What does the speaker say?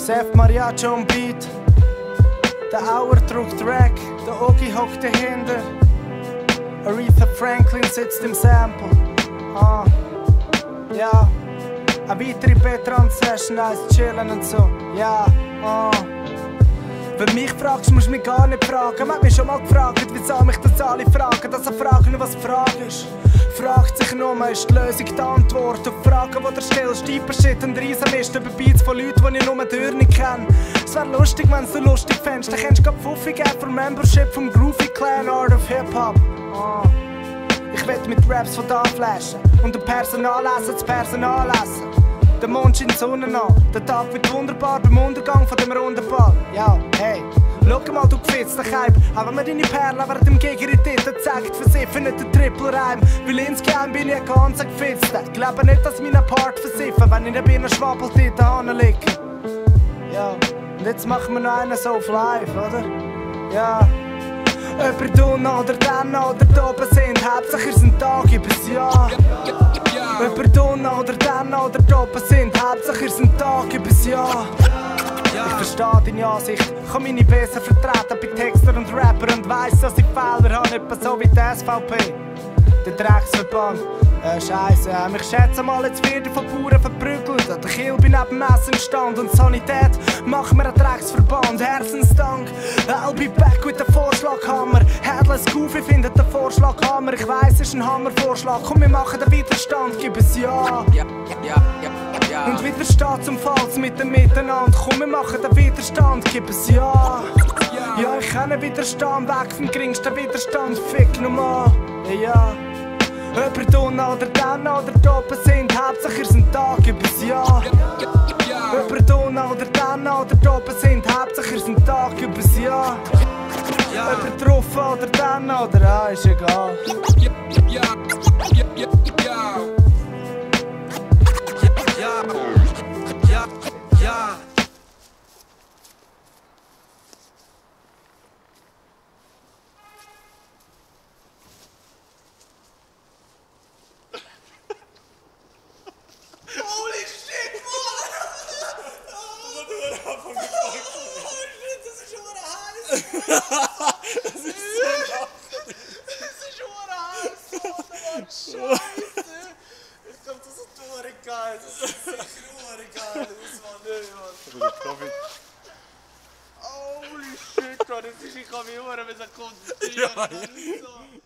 Seth Mariachi on Beat. Der Auer drückt Rack, der Ogi hockt dahinter. Aretha Franklin sitzt im Sample. Ja. Eine weitere Betran-Session heisst chillen und so. Ja, Wenn du mich fragst, musst du mich gar nicht fragen. Man hat mich schon mal gefragt, wieso mich das alle fragen. Dass fragen nicht, was die Frage ist. Fragt sich nur, ist die Lösung die Antwort auf Fragen, die du stellst? Deeper Shit und Riesenmist über Beats von Leuten, die ich nur durch nicht kenne. Es wär lustig, wenn du lustig fändest. Dann kennst du grad Fuffi geben für Membership vom Groovy Clan Art of Hip-Hop. Ich will mit Raps von da flashen und dem Personal essen, das Personal essen. Der Mond scheint die Sonne an, der Tag wird wunderbar beim Untergang von dem runden Ball. Ja, hey, schau mal, du gefitzter Keib, auch wenn mir deine Perlen während dem Gegner in die Titten zeigt, versiffen nicht den Triple-Reim, weil insgeheim bin ich ein ganz Gefitzter. Glaube nicht, dass meine Part versiffen, wenn ich in der Birne Schwabbeltitten liege. Ja, und jetzt machen wir noch einen so auf live, oder? Ja. Jemand unten oder dann oder da oben sind, hauptsächlich ist ein Tag übers Jahr. Jemand unten oder dann oder da oben sind, hauptsächlich ist ein Tag übers Jahr. Ich verstehe deine Ansicht, kann meine besser vertreten bei Texter und Rapper und weiss, dass ich Fehler habe, etwa so wie die SVP. Der Drecksverband, Scheisse, ich schätze mal, jetzt wird er von Bauern verprügelt. An der Kilbe neben dem Messenstand und Sanität machen wir einen Drecksverband. Herzensdank, I'll be back with the Vorschlaghammer. Headless Goofy findet den Vorschlaghammer. Ich weiss, es ist ein Hammervorschlag. Komm, wir machen den Widerstand, gib es ja. Und Widerstand zum Falls mit dem Miteinander. Komm, wir machen den Widerstand, gib es ja. Ja, ich kenne Widerstand, weg vom geringsten Widerstand. Fick nochmal, ja. Jemand unten oder dann oder da oben sind, hauptsächlich ist ein Tag übers Jahr. Jemand unten oder dann oder da oben sind, hauptsächlich ist ein Tag übers Jahr. Jemand drauf oder dann oder ist egal. Holy shit, Mann! Oh shit, das ist schon heiß! Das ist schon heiß, Mann! Scheiße! Ich glaub, das ist geil. Das ist sicher geil. Das war nicht, Mann. Holy shit, Mann! Ich kann mich konzentrieren.